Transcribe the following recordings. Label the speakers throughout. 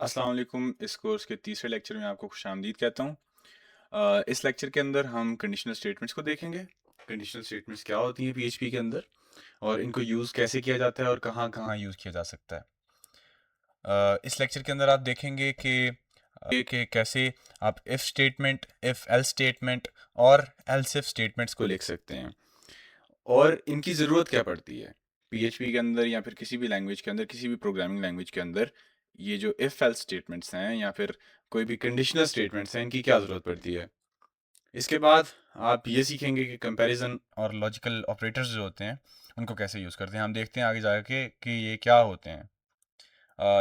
Speaker 1: अस्सलाम वालेकुम। इस कोर्स के तीसरे लेक्चर में आपको खुशामदीद कहता हूँ। इस लेक्चर के अंदर हम कंडीशनल स्टेटमेंट्स को देखेंगे। कंडीशनल स्टेटमेंट्स क्या होती हैं पीएचपी के अंदर और इनको यूज़ कैसे किया जाता है और कहाँ कहाँ यूज़ किया जा सकता है। इस लेक्चर के अंदर आप देखेंगे कि कैसे आप if statement, if else statement और एल्स इफ स्टेटमेंट्स को लिख सकते हैं और इनकी ज़रूरत क्या पड़ती है पीएचपी के अंदर या फिर किसी भी लैंग्वेज के अंदर, किसी भी प्रोग्रामिंग लैंग्वेज के अंदर। ये जो इफ़ एल्स स्टेटमेंट्स हैं या फिर कोई भी कंडीशनल स्टेटमेंट्स हैं, इनकी क्या ज़रूरत पड़ती है। इसके बाद आप ये सीखेंगे कि कंपैरिजन और लॉजिकल ऑपरेटर्स जो होते हैं उनको कैसे यूज़ करते हैं। हम देखते हैं आगे जाके कि ये क्या होते हैं।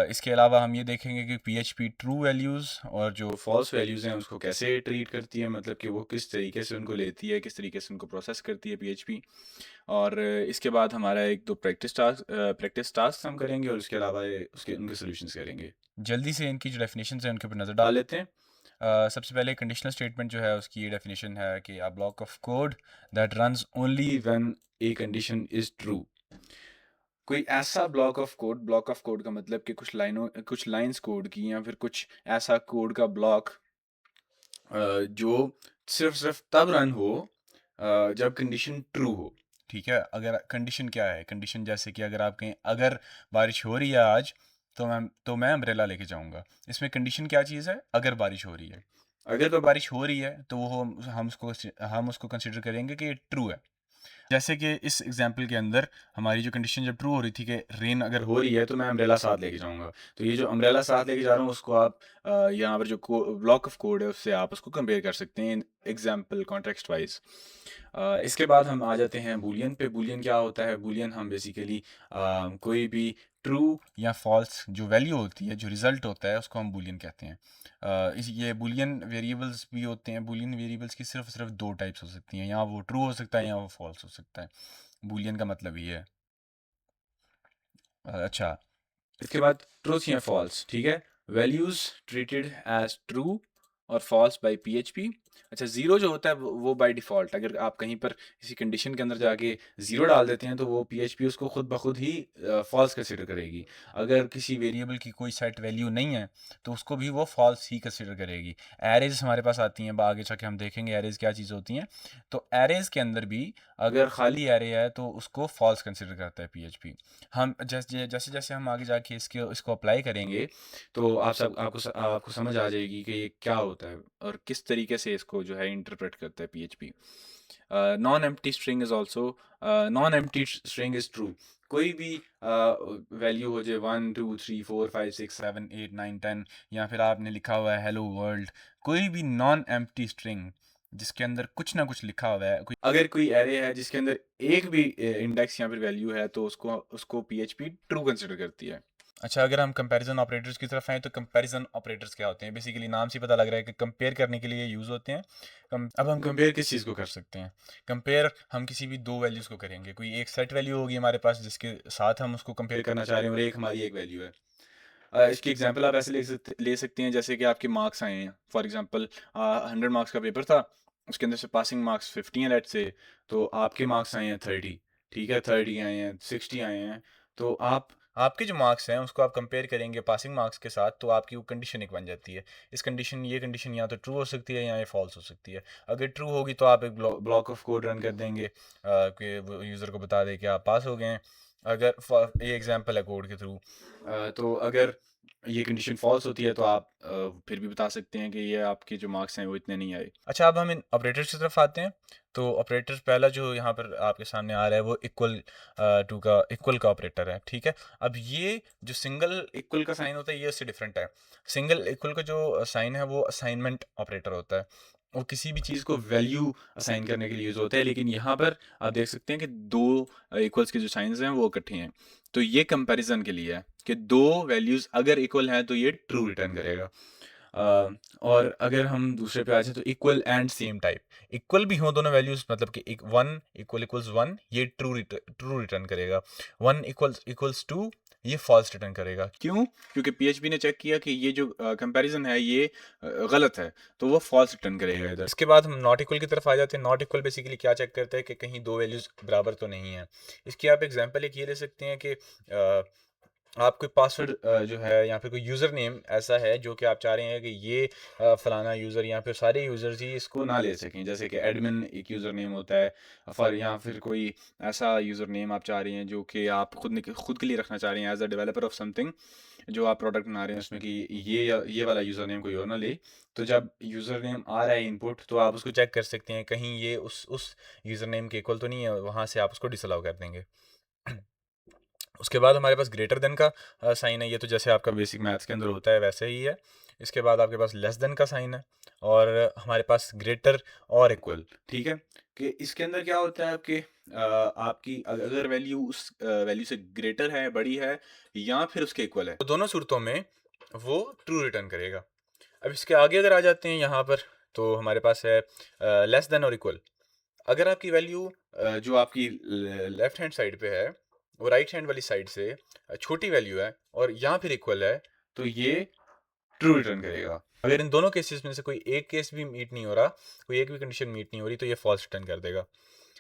Speaker 1: इसके अलावा हम ये देखेंगे कि पीएचपी ट्रू वैल्यूज़ और जो फॉल्स वैल्यूज़ हैं उसको कैसे ट्रीट करती है, मतलब कि वो किस तरीके से उनको लेती है, किस तरीके से उनको प्रोसेस करती है पीएचपी। और इसके बाद हमारा एक दो प्रैक्टिस टास्क हम करेंगे और उसके अलावा उसके उनके सोल्यूशंस करेंगे। जल्दी से इनकी जो डेफिनेशंस हैं उनके ऊपर नज़र डाल लेते हैं। सबसे पहले कंडीशनल स्टेटमेंट जो है उसकी ये डेफिनेशन है कि a block of code that runs only when a condition is true. कोई ऐसा ब्लॉक ऑफ कोड का मतलब कि कुछ लाइंस कोड की या फिर कुछ ऐसा कोड का ब्लॉक जो सिर्फ तब रन हो जब कंडीशन ट्रू हो। ठीक है, अगर कंडीशन क्या है, कंडीशन जैसे कि अगर आप कहें अगर बारिश हो रही है आज तो मैं अम्ब्रेला लेके जाऊंगा। इसमें कंडीशन क्या चीज़ है? अगर बारिश हो रही है। अगर तो बारिश हो रही है तो वो हम उसको कंसिडर करेंगे कि ये ट्रू है। जैसे कि इस एग्जाम्पल के अंदर हमारी जो कंडीशन जब ट्रू हो रही थी कि रेन अगर हो रही है तो मैं अम्ब्रेला साथ लेके जाऊंगा। तो ये जो अम्ब्रेला साथ लेके जा रहा हूँ उसको आप यहाँ पर जो ब्लॉक ऑफ कोड है उससे आप उसको कंपेयर कर सकते हैं एग्जाम्पल कॉन्टेक्स्ट वाइज। इसके बाद हम आ जाते हैं बूलियन पे। बूलियन क्या होता है? बूलियन हम बेसिकली कोई भी ट्रू या फॉल्स जो वैल्यू होती है, जो रिजल्ट होता है, उसको हम बूलियन कहते हैं। ये बूलियन वेरिएबल्स भी होते हैं। बूलियन वेरिएबल्स की सिर्फ दो टाइप्स हो सकती हैं, या वो ट्रू हो सकता है या वो फॉल्स हो सकता है। बूलियन का मतलब ये है। अच्छा, इसके बाद ट्रूथ या फॉल्स। ठीक है, वैल्यूज ट्रीटेड एज ट्रू और फॉल्स बाय पीएचपी। अच्छा, जीरो जो होता है वो बाय डिफॉल्ट, अगर आप कहीं पर किसी कंडीशन के अंदर जाके जीरो डाल देते हैं तो वो पीएचपी उसको खुद ब खुद ही फॉल्स कंसिडर करेगी। अगर किसी वेरिएबल की कोई सेट वैल्यू नहीं है तो उसको भी वो फॉल्स ही कंसिडर करेगी। एरेज हमारे पास आती हैं, आगे जाके हम देखेंगे एरेज क्या चीज़ होती हैं। तो एरेज के अंदर भी अगर खाली एरे है तो उसको फॉल्स कंसिडर करता है पीएचपी। हम जैसे जैसे जैसे हम आगे जाके इसको अप्लाई करेंगे तो आपको समझ आ जाएगी कि ये क्या होता है और किस तरीके से इसको जो है इंटरप्रेट करता है PHP. Non empty string is true. कोई भी वैल्यू हो जाए 1 2 3 4 5 6 7 8 9 10, या फिर आपने लिखा हुआ है हेलो वर्ल्ड, कोई भी नॉन एम्प्टी स्ट्रिंग जिसके अंदर कुछ ना कुछ लिखा हुआ है, अगर कोई एरे है जिसके अंदर एक भी इंडेक्स या फिर वैल्यू है तो उसको उसको पीएचपी ट्रू कंसिडर करती है। अच्छा, अगर हम कंपैरिजन ऑपरेटर्स की तरफ आएँ तो कंपैरिजन ऑपरेटर्स क्या होते हैं? बेसिकली नाम से ही पता लग रहा है कि कंपेयर करने के लिए यूज़ होते हैं। अब हम कंपेयर किस चीज़ को कर सकते हैं? कंपेयर हम किसी भी दो वैल्यूज़ को करेंगे। कोई एक सेट वैल्यू होगी हमारे पास जिसके साथ हम उसको कंपेयर करना चाह रहे हैं और एक हमारी एक वैल्यू है। इसकी एग्जांपल आप ऐसे ले सकते हैं जैसे कि आपके मार्क्स आए हैं। फॉर एग्जांपल 100 मार्क्स का पेपर था, उसके अंदर से पासिंग मार्क्स 50 हैं लेट्स से, तो आपके मार्क्स आए हैं 30। ठीक है, 30 आए हैं, 60 आए हैं। तो आपके जो मार्क्स हैं उसको आप कंपेयर करेंगे पासिंग मार्क्स के साथ, तो आपकी वो कंडीशन एक बन जाती है। ये कंडीशन या तो ट्रू हो सकती है या ये फॉल्स हो सकती है। अगर ट्रू होगी तो आप एक ब्लॉक ऑफ कोड रन कर देंगे कि वो यूज़र को बता दे कि आप पास हो गए हैं। ये एग्जांपल है कोड के थ्रू। तो अगर ये कंडीशन फॉल्स होती है तो आप फिर भी बता सकते हैं कि ये आपके जो मार्क्स हैं वो इतने नहीं आए। अच्छा, अब हम इन ऑपरेटर्स की तरफ आते हैं। तो ऑपरेटर्स पहला जो यहाँ पर आपके सामने आ रहा है वो इक्वल का ऑपरेटर है। ठीक है, अब ये जो सिंगल इक्वल का साइन होता है ये उससे डिफरेंट है। सिंगल इक्वल का जो साइन है वो असाइनमेंट ऑपरेटर होता है। वो किसी भी चीज़ को वैल्यू असाइन करने के लिए यूज़ होता है, लेकिन यहाँ पर आप देख सकते हैं कि दो इक्वल्स के जो साइंस हैं वो इकट्ठे हैं। तो ये कंपैरिजन के लिए है कि दो वैल्यूज अगर इक्वल हैं तो ये ट्रू रिटर्न करेगा। और अगर हम दूसरे पे आ जाए तो equal and same type, equal भी हो दोनों वैल्यूज, मतलब कि एक वन इक्वल इक्वल्स वन, ये ट्रू रिटर्न करेगा। वन इक्वल्स इक्वल्स टू, ये फॉल्स रिटर्न करेगा। क्यों? क्योंकि पीएचपी ने चेक किया कि ये जो कंपैरिजन है ये गलत है, तो वो फॉल्स रिटर्न करेगा इधर। इसके बाद हम नॉट इक्वल की तरफ आ जाते हैं। नॉट इक्वल बेसिकली क्या चेक करता है कि कहीं दो वैल्यूज बराबर तो नहीं है। इसकी आप एग्जांपल एक ये ले सकते हैं कि आप कोई पासवर्ड जो है या फिर कोई यूज़र नेम ऐसा है जो कि आप चाह रहे हैं कि ये फलाना यूज़र या फिर सारे यूज़र्स ही इसको ना ले सकें, जैसे कि एडमिन एक यूज़र नेम होता है, फॉर या फिर कोई ऐसा यूज़र नेम आप चाह रहे हैं जो कि आप खुद के लिए रखना चाह रहे हैं as a developer of something, जो आप प्रोडक्ट बना रहे हैं उसमें कि ये वाला यूज़र नेम कोई और ना ले। तो जब यूज़र नेम आ रहा है इनपुट, तो आप उसको चेक कर सकते हैं कहीं ये उस यूज़र नेम के इक्वल तो नहीं है, वहाँ से आप उसको डिसअलाउ कर देंगे। उसके बाद हमारे पास ग्रेटर देन का साइन है, ये तो जैसे आपका बेसिक मैथ्स के अंदर होता है वैसे ही है। इसके बाद आपके पास लेस देन का साइन है, और हमारे पास ग्रेटर और इक्वल, ठीक है। कि इसके अंदर क्या होता है आपके आपकी अगर वैल्यू उस वैल्यू से ग्रेटर है, बड़ी है, या फिर उसके इक्वल है, तो दोनों सूरतों में वो ट्रू रिटर्न करेगा। अब इसके आगे अगर आ जाते हैं यहाँ पर, तो हमारे पास है लेस देन और इक्वल। अगर आपकी वैल्यू जो आपकी लेफ्ट हैंड साइड पे है वो राइट हैंड वाली साइड से छोटी वैल्यू है और या फिर इक्वल है, तो ये ट्रू रिटर्न करेगा। अगर इन दोनों केसेस में से कोई एक केस भी मीट नहीं हो रहा, कोई एक भी कंडीशन मीट नहीं हो रही, तो ये फॉल्स रिटर्न कर देगा।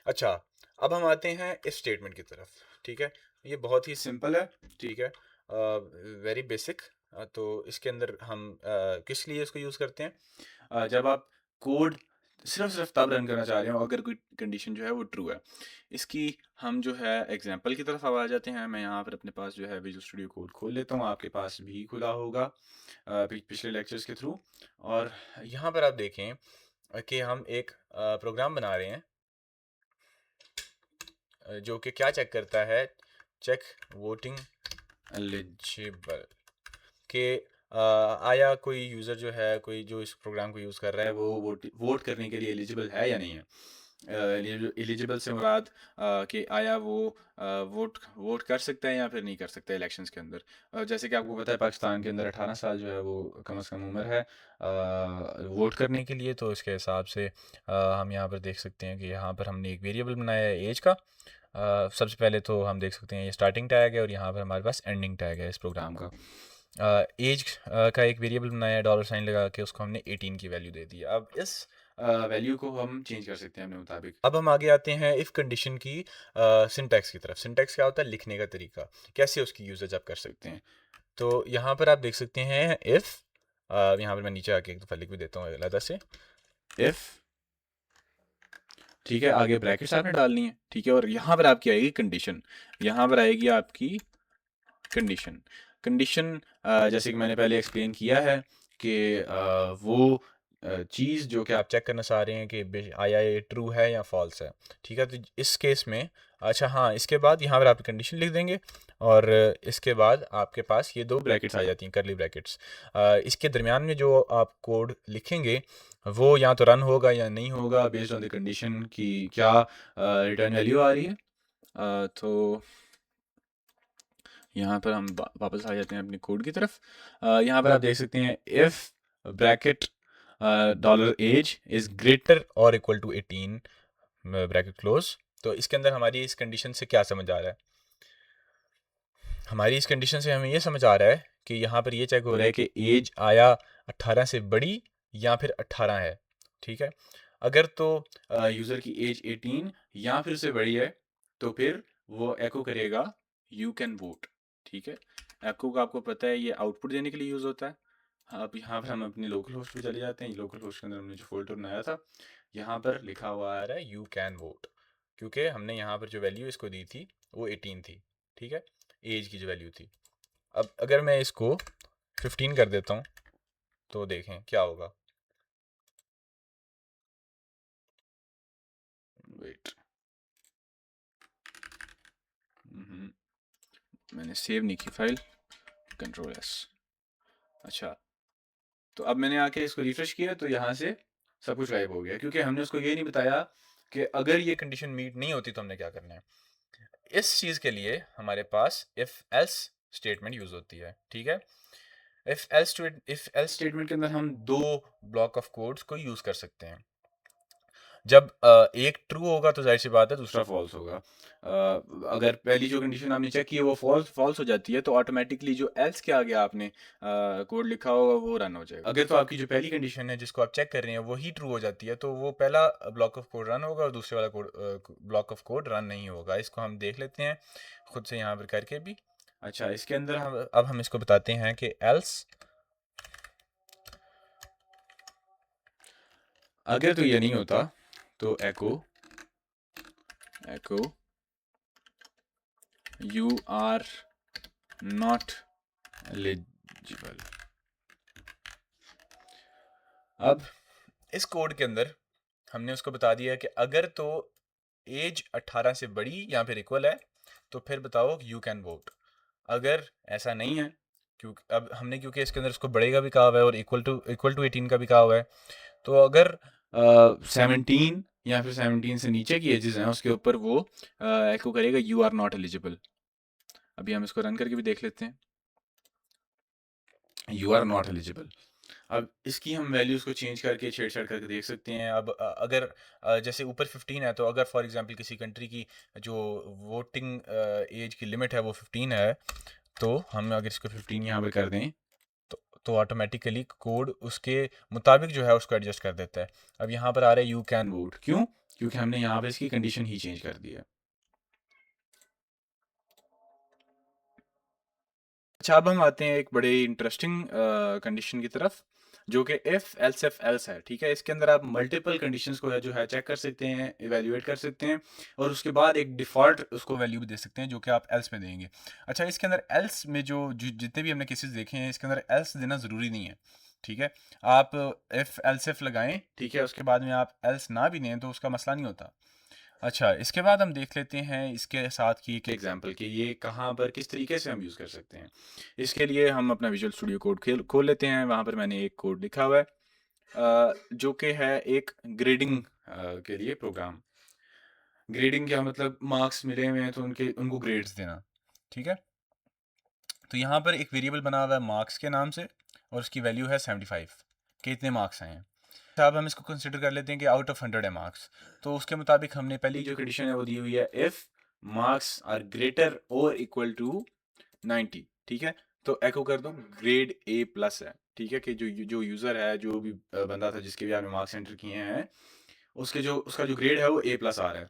Speaker 1: अच्छा, अब हम आते हैं इफ स्टेटमेंट की तरफ, ठीक है। ये बहुत ही सिंपल है, ठीक है, वेरी बेसिक। तो इसके अंदर हम किस लिए इसको यूज़ करते हैं, जब आप कोड सिर्फ तब रन करना चाह रहे हो अगर कोई कंडीशन जो है वो ट्रू है। इसकी हम जो है एग्जांपल की तरफ अब आ जाते हैं। मैं यहाँ पर अपने पास जो है विजुअल स्टूडियो कोड खोल लेता हूँ, आपके पास भी खुला होगा पिछले लेक्चर्स के थ्रू। और यहाँ पर आप देखें कि हम एक प्रोग्राम बना रहे हैं जो कि क्या चेक करता है, चेक वोटिंग एलिजिबल, कि आया कोई यूज़र जो है, कोई जो इस प्रोग्राम को यूज़ कर रहा है वो वोट करने के लिए एलिजिबल है या नहीं है। एलिजिबल से मुराद कि आया वो वोट वोट कर सकता है या फिर नहीं कर सकता है इलेक्शंस के अंदर। जैसे कि आपको पता है पाकिस्तान के अंदर 18 साल जो है वो कम से कम उम्र है वोट करने के लिए। तो इसके हिसाब से हम यहाँ पर देख सकते हैं कि यहाँ पर हमने एक वेरिएबल बनाया है एज का। सबसे पहले तो हम देख सकते हैं ये स्टार्टिंग टैग है और यहाँ पर हमारे पास एंडिंग टैग है इस प्रोग्राम का। एज का एक वेरिएबल बनाया है डॉलर साइन लगा के, उसको हमने 18 की वैल्यू दे दी है। अब इस वैल्यू को हम चेंज कर सकते हैं अपने मुताबिक। अब हम आगे आते हैं इफ़ कंडीशन की सिंटैक्स की तरफ। सिंटैक्स क्या होता है, लिखने का तरीका, कैसे उसकी यूजेज आप कर सकते हैं। तो यहाँ पर आप देख सकते हैं इफ़, यहाँ पर मैं नीचे आके एक दफ़ा लिख भी देता हूँ अलग से, इफ़, ठीक है, आगे ब्रैकेट्स आपने डालनी है, ठीक है, और यहाँ पर आपकी आएगी कंडीशन, यहाँ पर आएगी आपकी कंडीशन। कंडीशन जैसे कि मैंने पहले एक्सप्लेन किया है कि वो चीज़ जो कि आप चेक करना चाह रहे हैं कि आया ये ट्रू है या फॉल्स है, ठीक है। तो इस केस में अच्छा हाँ, इसके बाद यहाँ पर आप कंडीशन लिख देंगे और इसके बाद आपके पास ये दो ब्रैकेट्स आ जाती हैं, करली ब्रैकेट्स। इसके दरमियान में जो आप कोड लिखेंगे वो या तो रन होगा या नहीं होगा बेस्ड ऑन द कंडीशन की क्या रिटर्न वैल्यू आ रही है। तो यहाँ पर हम वापस आ जाते हैं अपने कोड की तरफ। यहाँ पर आप देख सकते हैं if bracket dollar age is greater or equal to 18 bracket close. तो इसके अंदर हमारी इस कंडीशन से क्या समझ आ रहा है, हमारी इस कंडीशन से हमें ये समझ आ रहा है कि यहाँ पर ये चेक हो रहा है कि एज आया 18 से बड़ी या फिर 18 है, ठीक है। अगर तो यूज़र की एज 18 या फिर उससे बड़ी है तो फिर वो एको करेगा यू कैन वोट, ठीक है। एको का आपको पता है ये आउटपुट देने के लिए यूज़ होता है। अब यहाँ पर हम अपने लोकल होस्ट पे चले जाते हैं। लोकल होस्ट के अंदर हमने जो फोल्डर बनाया था यहाँ पर लिखा हुआ आ रहा है यू कैन वोट, क्योंकि हमने यहाँ पर जो वैल्यू इसको दी थी वो 18 थी, ठीक है, एज की जो वैल्यू थी। अब अगर मैं इसको 15 कर देता हूँ तो देखें क्या होगा। वेट, मैंने सेव नहीं की फाइल, कंट्रोल एस। अच्छा, तो अब मैंने आके इसको रिफ्रेश किया तो यहाँ से सब कुछ गायब हो गया, क्योंकि हमने उसको ये नहीं बताया कि अगर ये कंडीशन मीट नहीं होती तो हमने क्या करना है। इस चीज़ के लिए हमारे पास इफ़ एल्स स्टेटमेंट यूज़ होती है, ठीक है। इफ़ एल्स स्टेटमेंट के अंदर हम दो ब्लॉक ऑफ कोड्स को यूज़ कर सकते हैं। जब एक ट्रू होगा तो जाहिर सी बात है दूसरा फॉल्स होगा। अगर पहली जो कंडीशन आपने चेक की है वो फॉल्स हो जाती है तो ऑटोमेटिकली जो एल्स के आगे आपने कोड लिखा होगा वो रन हो जाएगा। अगर तो आपकी जो पहली कंडीशन है जिसको आप चेक कर रहे हैं वही ट्रू हो जाती है तो वो पहला ब्लॉक ऑफ कोड रन होगा और दूसरे वाला code block of code run नहीं होगा। इसको हम देख लेते हैं खुद से यहाँ पर करके भी। अच्छा, इसके अंदर हम इसको बताते हैं कि एल्स अगर तो ये नहीं होता तो एको यू आर नॉट एलिजिबल। अब इस कोड के अंदर हमने उसको बता दिया कि अगर तो एज 18 से बड़ी या फिर इक्वल है तो फिर बताओ यू कैन वोट। अगर ऐसा नहीं है, क्योंकि अब हमने क्योंकि इसके अंदर उसको बढ़ेगा भी कहा हुआ है और इक्वल टू 18 का भी कहा हुआ है, तो अगर 17 या फिर 17 से नीचे की एजेस हैं उसके ऊपर वो एको करेगा यू आर नॉट एलिजिबल। अभी हम इसको रन करके भी देख लेते हैं, यू आर नॉट एलिजिबल। अब इसकी हम वैल्यूज़ को चेंज करके छेड़छाड़ करके देख सकते हैं। अब अगर जैसे ऊपर 15 है तो अगर फॉर एग्जांपल किसी कंट्री की जो वोटिंग एज की लिमिट है वो 15 है, तो हम अगर इसको 15 यहाँ पे कर दें तो ऑटोमेटिकली कोड उसके मुताबिक जो है उसको एडजस्ट कर देता है। अब यहाँ पर आ रहा है यू कैन वोट, क्यों? क्योंकि हमने यहाँ पे इसकी कंडीशन ही चेंज कर दी है। अच्छा, अब हम आते हैं एक बड़े इंटरेस्टिंग कंडीशन की तरफ, जो कि इफ एल्स है। ठीक है, इसके अंदर आप मल्टीपल कंडीशंस को जो है चेक कर सकते हैं, इवेल्युएट कर सकते हैं, और उसके बाद एक डिफ़ॉल्ट उसको वैल्यू भी दे सकते हैं जो कि आप एल्स में देंगे। अच्छा, इसके अंदर एल्स में जितने भी हमने केसेस देखे हैं, इसके अंदर एल्स देना ज़रूरी नहीं है। ठीक है, आप इफ एल्स इफ लगाएं, ठीक है, उसके बाद में आप एल्स ना भी दें तो उसका मसला नहीं होता। अच्छा, इसके बाद हम देख लेते हैं इसके साथ की एक एग्जांपल कि ये कहाँ पर किस तरीके से हम यूज़ कर सकते हैं। इसके लिए हम अपना विजुअल स्टूडियो कोड खोल लेते हैं। वहाँ पर मैंने एक कोड लिखा हुआ है जो कि है एक ग्रेडिंग के लिए प्रोग्राम। ग्रेडिंग क्या मतलब, मार्क्स मिले हुए हैं तो उनको ग्रेड्स देना। ठीक है, तो यहाँ पर एक वेरिएबल बना हुआ है मार्क्स के नाम से और उसकी वैल्यू है 75 कि इतने मार्क्स आए हैं। अब हम इसको कंसिडर कर लेते हैं कि आउट ऑफ 100 है मार्क्स, तो उसके मुताबिक हमने पहली जो कंडीशन है वो दी हुई है if marks are greater or equal to 90। ठीक है, तो एको कर दो ग्रेड ए प्लस है। ठीक है, कि जो यूज़र है, जो भी बंदा था जिसके भी आपने मार्क्स एंटर किए हैं, उसका जो ग्रेड है वो ए प्लस आ रहा है।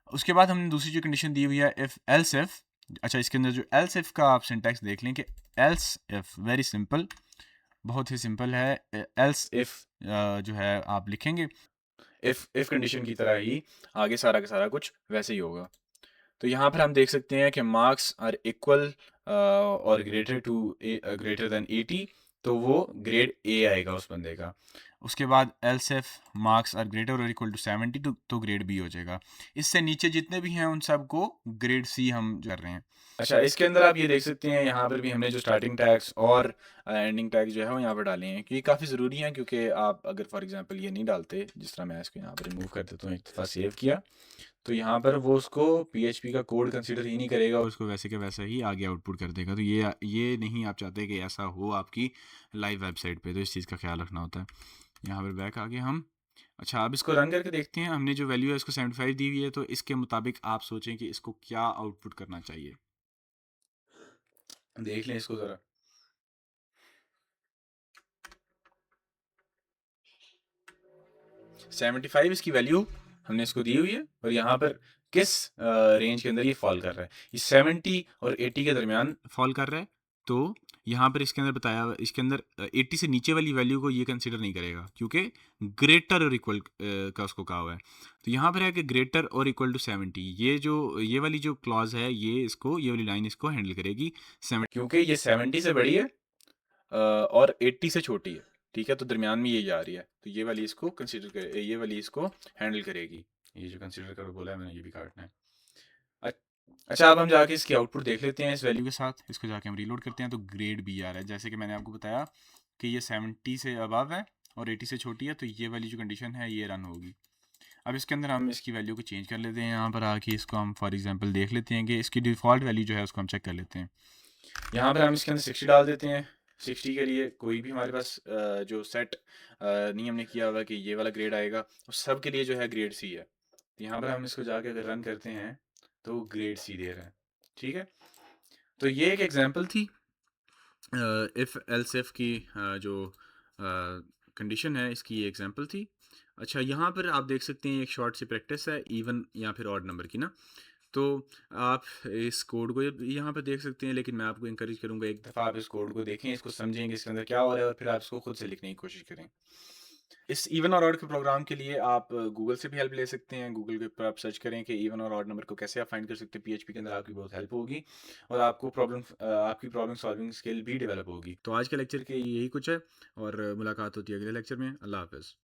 Speaker 1: उसके बाद हमने दूसरी जो कंडीशन दी हुई है इफ एल्स इफ। अच्छा, इसके अंदर जो एल्स इफ का आप सिंटैक्स देख लें कि एल्स इफ वेरी सिंपल, बहुत ही सिंपल है। एल्स इफ जो है आप लिखेंगे इफ कंडीशन की तरह ही आगे सारा का सारा कुछ वैसे ही होगा। तो यहाँ पर हम देख सकते हैं कि मार्क्स आर इक्वल और ग्रेटर देन 80, तो वो ग्रेड ए आएगा उस बंदे का। उसके बाद else if marks are greater or equal to 70 तो ग्रेड बी हो जाएगा। इससे नीचे जितने भी हैं उन सबको ग्रेड सी हम कर रहे हैं। अच्छा, इसके अंदर आप ये देख सकते हैं यहाँ पर भी हमने जो स्टार्टिंग टैग्स और एंडिंग टैग्स जो है वो यहाँ पर डाले हैं, क्योंकि काफ़ी ज़रूरी है। क्योंकि आप अगर फॉर एग्जांपल ये नहीं डालते, जिस तरह मैं इसको यहाँ पर रिमूव कर देता हूँ, एक दफ़ा सेव किया, तो यहाँ पर वो उसको पीएचपी का कोड कंसीडर ही नहीं करेगा, उसको वैसे के वैसा ही आगे आउटपुट कर देगा। तो ये नहीं आप चाहते कि ऐसा हो आपकी लाइव वेबसाइट पे, तो इस चीज़ का ख्याल रखना होता है। यहाँ पर बैक आगे हम, अच्छा, अब इसको रन करके देखते हैं। हमने जो वैल्यू है इसको 75 दी हुई है, तो इसके मुताबिक आप सोचें कि इसको क्या आउटपुट करना चाहिए। देख लें इसको ज़रा। 75 इसकी वैल्यू हमने इसको दी हुई है, और यहाँ पर किस रेंज के अंदर ये फॉल कर रहा है, ये 70 और 80 के दरमियान फॉल कर रहा है। तो यहाँ पर इसके अंदर बताया, इसके अंदर 80 से नीचे वाली वैल्यू को ये कंसिडर नहीं करेगा, क्योंकि ग्रेटर और इक्वल का उसको कहा हुआ है। तो यहाँ पर है कि ग्रेटर और इक्वल टू 70, ये वाली जो क्लॉज है ये वाली लाइन इसको हैंडल करेगी 70, क्योंकि ये 70 से बड़ी है और 80 से छोटी है। ठीक है, तो दरमियान में ये जा रही है, तो ये वाली इसको कंसीडर करे, ये वाली इसको हैंडल करेगी। ये जो कंसीडर करो बोला है मैंने, ये भी काटना है। अच्छा, अब हम जाके इसकी आउटपुट देख लेते हैं इस वैल्यू के साथ। इसको जाके हम रीलोड करते हैं तो ग्रेड बी आ रहा है, जैसे कि मैंने आपको बताया कि ये 70 से अबव है और 80 से छोटी है, तो ये वाली जो कंडीशन है ये रन होगी। अब इसके अंदर हम इसकी वैल्यू को चेंज कर लेते हैं। यहाँ पर आके इसको हम फॉर एग्जांपल देख लेते हैं कि इसकी डिफ़ॉल्ट वैल्यू जो है उसको हम चेक कर लेते हैं। यहाँ पर हम इसके अंदर 60 डाल देते हैं। 60 के लिए कोई भी हमारे पास जो सेट नहीं हमने किया हुआ कि ये वाला ग्रेड आएगा, उस सब के लिए जो है ग्रेड सी है। तो यहाँ पर हम इसको जाके अगर रन करते हैं तो ग्रेड सी दे रहा है। ठीक है, तो ये एक एग्जांपल थी इफ़ एल्स इफ की, जो कंडीशन है इसकी ये एग्जांपल थी। अच्छा, यहाँ पर आप देख सकते हैं एक शॉर्ट सी प्रैक्टिस है इवन या फिर ऑड नंबर की ना। तो आप इस कोड को यहाँ पे देख सकते हैं, लेकिन मैं आपको इंकरेज करूँगा एक दफ़ा आप इस कोड को देखें, इसको समझेंगे इसके अंदर क्या हो रहा है और फिर आप इसको खुद से लिखने की कोशिश करें। इस इवन और ऑड के प्रोग्राम के लिए आप गूगल से भी हेल्प ले सकते हैं। गूगल के ऊपर आप सर्च करें कि इवन और ऑड नंबर को कैसे आप फाइंड कर सकते हैं। पीएचपी के अंदर आपकी बहुत हेल्प होगी और आपको आपकी प्रॉब्लम सॉल्विंग स्किल भी डेवलप होगी। तो आज के लेक्चर के यही कुछ है और मुलाकात होती है अगले लेक्चर में। अल्लाह हाफ़िज़।